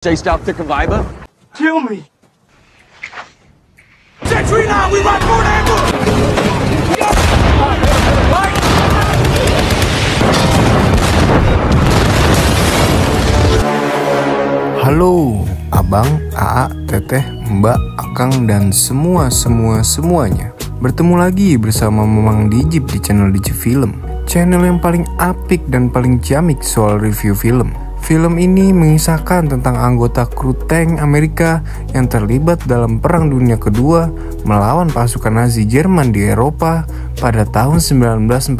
Chased out Thick Viber? Kill me! Sentry now, we run for an ambush! Halo, Abang, Aa, Teteh, Mbak, Akang, dan semuanya. Bertemu lagi bersama Mamang Dijip di channel Dijip Film, channel yang paling apik dan paling ciamik soal review film. Film ini mengisahkan tentang anggota kru tank Amerika yang terlibat dalam Perang Dunia Kedua melawan pasukan Nazi Jerman di Eropa pada tahun 1945,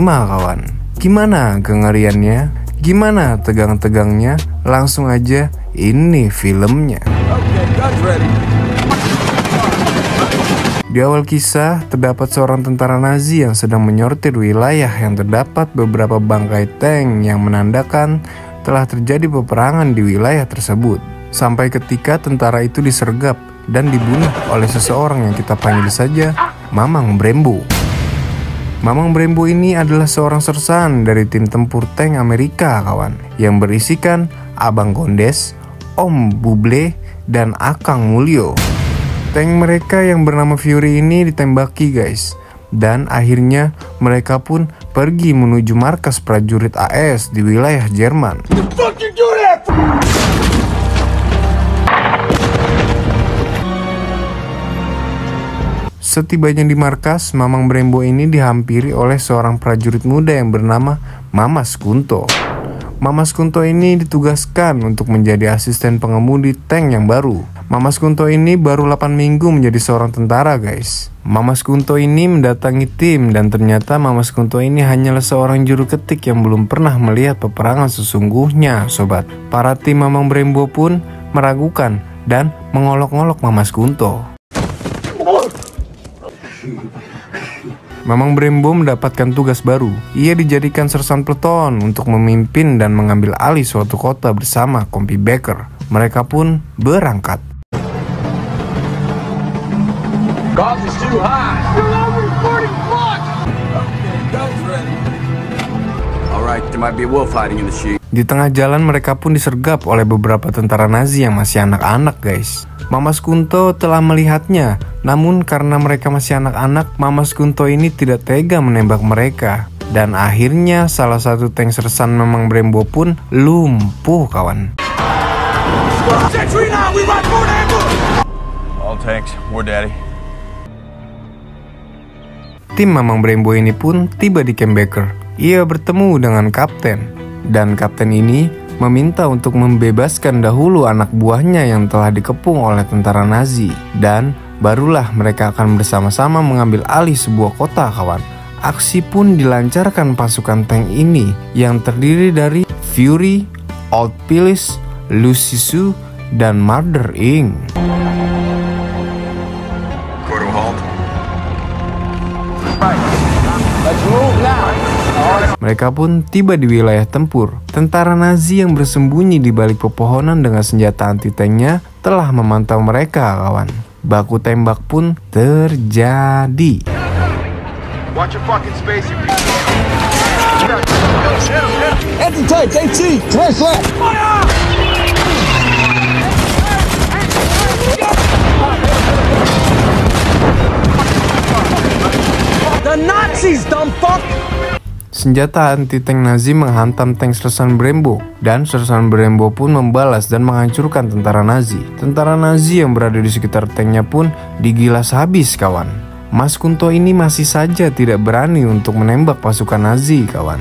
kawan. Gimana kengeriannya? Gimana tegang-tegangnya? Langsung aja, ini filmnya. Di awal kisah, terdapat seorang tentara Nazi yang sedang menyortir wilayah yang terdapat beberapa bangkai tank yang menandakan telah terjadi peperangan di wilayah tersebut. Sampai ketika tentara itu disergap dan dibunuh oleh seseorang yang kita panggil saja Mamang Brembo. Mamang Brembo ini adalah seorang sersan dari tim tempur tank Amerika, kawan, yang berisikan Abang Gondes, Om Buble, dan Akang Mulyo. Tank mereka yang bernama Fury ini ditembaki, guys. Dan akhirnya mereka pun pergi menuju markas prajurit AS di wilayah Jerman. Setibanya di markas, Mamang Brembo ini dihampiri oleh seorang prajurit muda yang bernama Mamas Kunto. Mamas Kunto ini ditugaskan untuk menjadi asisten pengemudi tank yang baru. Mamas Kunto ini baru 8 minggu menjadi seorang tentara, guys. Mamas Kunto ini mendatangi tim dan ternyata Mamas Kunto ini hanyalah seorang juru ketik yang belum pernah melihat peperangan sesungguhnya, sobat. Para tim Mamang Brembo pun meragukan dan mengolok-olok Mamas Kunto. Mamang Brembo mendapatkan tugas baru. Ia dijadikan sersan peleton untuk memimpin dan mengambil alih suatu kota bersama Kompi Baker. Mereka pun berangkat. God is too high. You're over 40 blocks! Okay, guns ready. Alright, there might be a wolf hiding in the sheep. Di tengah jalan mereka pun disergap oleh beberapa tentara Nazi yang masih anak-anak, guys. Mamas Kunto telah melihatnya, namun karena mereka masih anak-anak, Mamas Kunto ini tidak tega menembak mereka. Dan akhirnya salah satu tank sersan Mamang Brembo pun lumpuh, kawan. Sentry now, we run for an ambush! All tanks, war daddy. Tim Mamang Brembo ini pun tiba di Camp Baker. Ia bertemu dengan kapten, dan kapten ini meminta untuk membebaskan dahulu anak buahnya yang telah dikepung oleh tentara Nazi. Dan barulah mereka akan bersama-sama mengambil alih sebuah kota, kawan. Aksi pun dilancarkan pasukan tank ini yang terdiri dari Fury, Old Phillies, Lucisu, dan Murder Inc. Quarter halt. Let's move now. Mereka pun tiba di wilayah tempur. Tentara Nazi yang bersembunyi di balik pepohonan dengan senjata anti-tanknya telah memantau mereka, kawan. Baku tembak pun terjadi. Watch your fucking space, you Anti-tank, AT, clear left. Fire! The Nazis, dumb fuck! Senjata anti-tank Nazi menghantam tank sersan Brembo, dan sersan Brembo pun membalas dan menghancurkan tentara Nazi. Tentara Nazi yang berada di sekitar tanknya pun digilas habis, kawan. Mas Kunto ini masih saja tidak berani untuk menembak pasukan Nazi, kawan.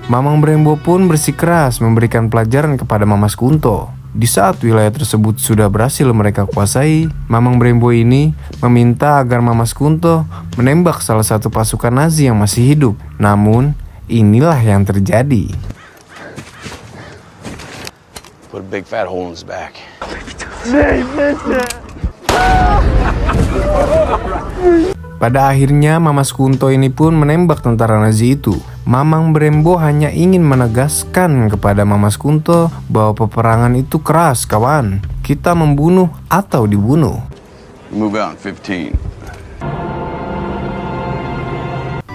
Mamang Brembo pun bersikeras memberikan pelajaran kepada Mamas Kunto. Di saat wilayah tersebut sudah berhasil mereka kuasai, Mamang Brembo ini meminta agar Mamas Kunto menembak salah satu pasukan Nazi yang masih hidup. Namun inilah yang terjadi. Put a big fat hole in his back. Pada akhirnya Mamas Kunto ini pun menembak tentara Nazi itu. Mamang Brembo hanya ingin menegaskan kepada Mamas Kunto bahwa peperangan itu keras, kawan. Kita membunuh atau dibunuh. Move out in 15.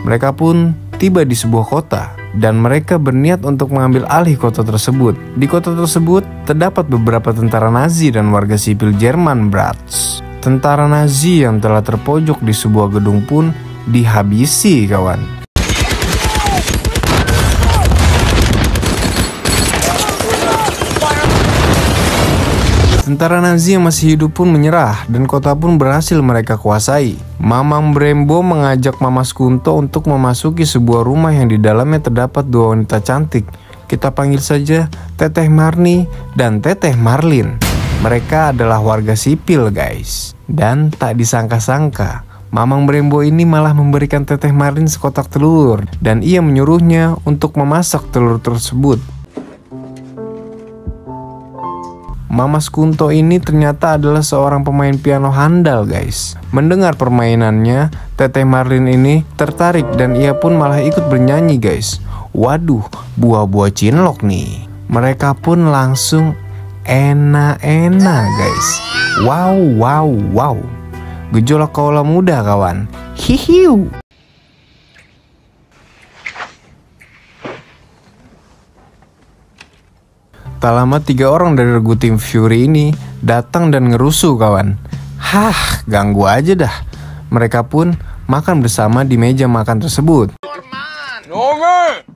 Mereka pun tiba di sebuah kota. dan mereka berniat untuk mengambil alih kota tersebut. Di kota tersebut terdapat beberapa tentara Nazi dan warga sipil Jerman, brats. Tentara Nazi yang telah terpojok di sebuah gedung pun dihabisi, kawan. Tentara Nazi yang masih hidup pun menyerah dan kota pun berhasil mereka kuasai. Mamang Brembo mengajak Mama Skunto untuk memasuki sebuah rumah yang di dalamnya terdapat dua wanita cantik. Kita panggil saja Teteh Marni dan Teteh Marlin. Mereka adalah warga sipil, guys. Dan tak disangka-sangka, Mamang Brembo ini malah memberikan Teteh Marlin sekotak telur dan ia menyuruhnya untuk memasak telur tersebut. Mama Skunto ini ternyata adalah seorang pemain piano handal, guys. Mendengar permainannya, Teteh Marlin ini tertarik dan ia pun malah ikut bernyanyi, guys. Waduh, buah-buah cinlok nih. Mereka pun langsung enak-enak, guys. Wow. Gejolak kaula muda, kawan. Hihiu. Tak lama 3 orang dari regu tim Fury ini datang dan ngerusuh, kawan. Hah, ganggu aja dah. Mereka pun makan bersama di meja makan tersebut. Norman!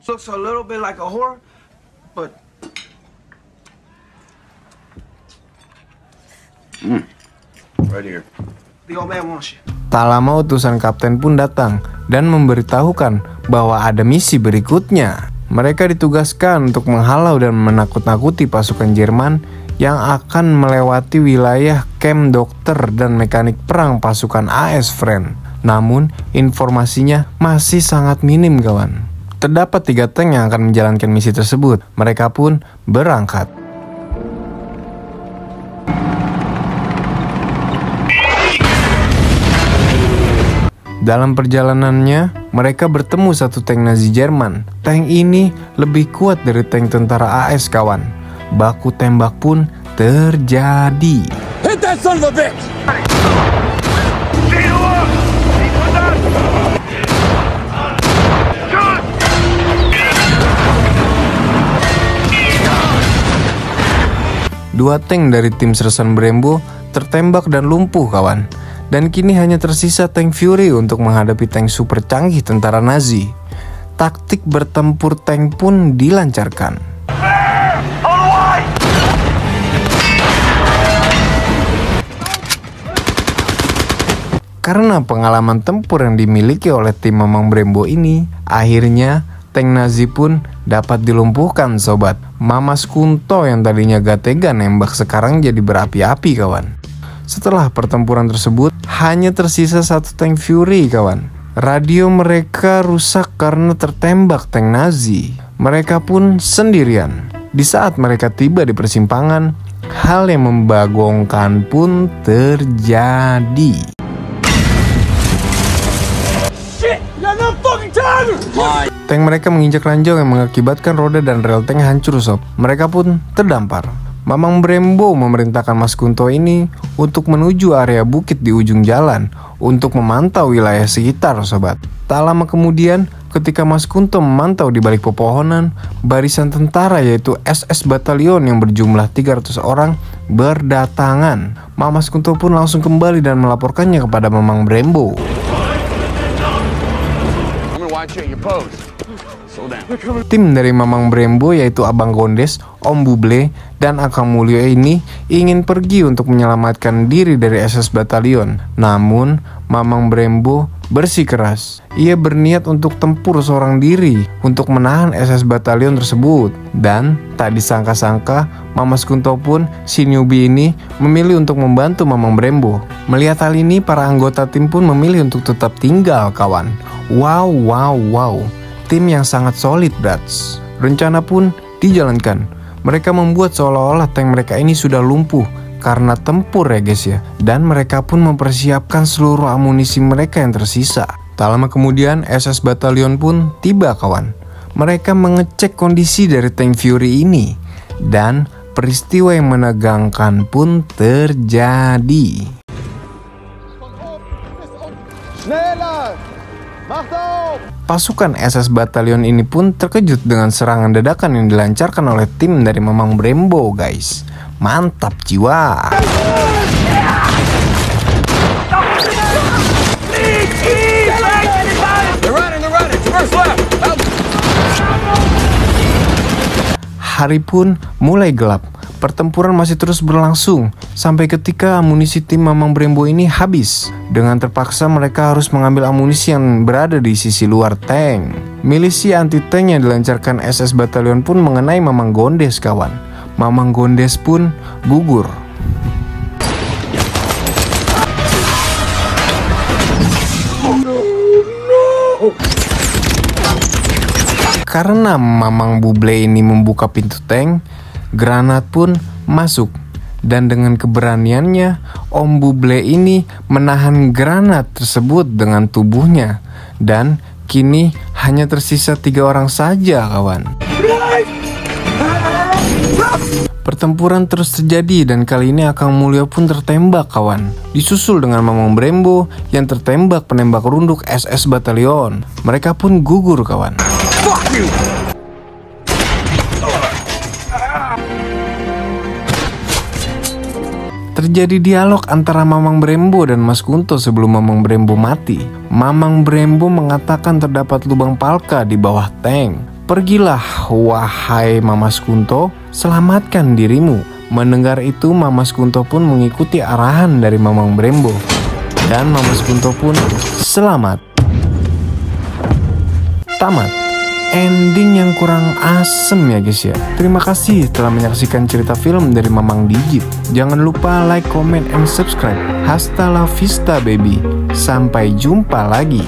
Looks a little bit like a whore, but Right here. the old man wants you. Tak lama utusan kapten pun datang dan memberitahukan bahwa ada misi berikutnya. Mereka ditugaskan untuk menghalau dan menakut-nakuti pasukan Jerman yang akan melewati wilayah kamp dokter dan mekanik perang pasukan AS Friend. Namun, informasinya masih sangat minim, kawan. Terdapat 3 tank yang akan menjalankan misi tersebut. Mereka pun berangkat. Dalam perjalanannya, mereka bertemu satu tank Nazi Jerman. Tank ini lebih kuat dari tank tentara AS, kawan. Baku tembak pun terjadi. Hit that son of a bitch! Dua tank dari tim Sersan Brembo tertembak dan lumpuh, kawan. Dan kini hanya tersisa tank Fury untuk menghadapi tank super canggih tentara Nazi. Taktik bertempur tank pun dilancarkan. Karena pengalaman tempur yang dimiliki oleh tim Mamang Brembo ini, akhirnya tank Nazi pun dapat dilumpuhkan, sobat. Mama Skunto yang tadinya gak tega nembak sekarang jadi berapi-api, kawan. Setelah pertempuran tersebut, hanya tersisa satu tank Fury, kawan. Radio mereka rusak karena tertembak tank Nazi. Mereka pun sendirian. Di saat mereka tiba di persimpangan, hal yang membagongkan pun terjadi. Tank mereka menginjak ranjau yang mengakibatkan roda dan rel tank hancur, sob. Mereka pun terdampar. Mamang Brembo memerintahkan Mas Kunto ini untuk menuju area bukit di ujung jalan untuk memantau wilayah sekitar, sobat. Tak lama kemudian, ketika Mas Kunto memantau di balik pepohonan, barisan tentara yaitu SS Batalion yang berjumlah 300 orang berdatangan. Mas Kunto pun langsung kembali dan melaporkannya kepada Mamang Brembo. Tim dari Mamang Brembo yaitu Abang Gondes, Om Buble, dan Akang Mulyo ini ingin pergi untuk menyelamatkan diri dari SS Batalion. Namun, Mamang Brembo bersikeras. Ia berniat untuk tempur seorang diri untuk menahan SS Batalion tersebut. Dan tak disangka-sangka, Mama Skunto pun si newbie ini memilih untuk membantu Mamang Brembo. Melihat hal ini, para anggota tim pun memilih untuk tetap tinggal, kawan. Wow. Tim yang sangat solid, brats. Rencana pun dijalankan. Mereka membuat seolah-olah tank mereka ini sudah lumpuh karena tempur, ya guys ya. Dan mereka pun mempersiapkan seluruh amunisi mereka yang tersisa. Tak lama kemudian SS Batalion pun tiba, kawan. Mereka mengecek kondisi dari tank Fury ini. Dan peristiwa yang menegangkan pun terjadi. Pasukan SS Batalion ini pun terkejut dengan serangan dadakan yang dilancarkan oleh tim dari Mamang Brembo, guys. Mantap jiwa. Hari pun mulai gelap. Pertempuran masih terus berlangsung sampai ketika amunisi tim Mamang Brembo ini habis. Dengan terpaksa mereka harus mengambil amunisi yang berada di sisi luar tank. Milisi anti-tank yang dilancarkan SS Batalion pun mengenai Mamang Gondes, kawan. Mamang Gondes pun gugur. Karena Mamang Buble ini membuka pintu tank, granat pun masuk. Dan dengan keberaniannya, Om Buble ini menahan granat tersebut dengan tubuhnya. Dan kini hanya tersisa 3 orang saja, kawan. Pertempuran terus terjadi dan kali ini Akang Mulyo pun tertembak, kawan. Disusul dengan Mamang Brembo yang tertembak penembak runduk SS Batalion. Mereka pun gugur, kawan. Terjadi dialog antara Mamang Brembo dan Mas Kunto sebelum Mamang Brembo mati. Mamang Brembo mengatakan terdapat lubang palka di bawah tank. Pergilah, wahai Mamas Kunto, selamatkan dirimu. Mendengar itu, Mamas Kunto pun mengikuti arahan dari Mamang Brembo. Dan Mamas Kunto pun selamat. Tamat. Ending yang kurang asem ya guys ya. Terima kasih telah menyaksikan cerita film dari Mamang Digit. Jangan lupa like, comment, and subscribe. Hasta la vista baby. Sampai jumpa lagi.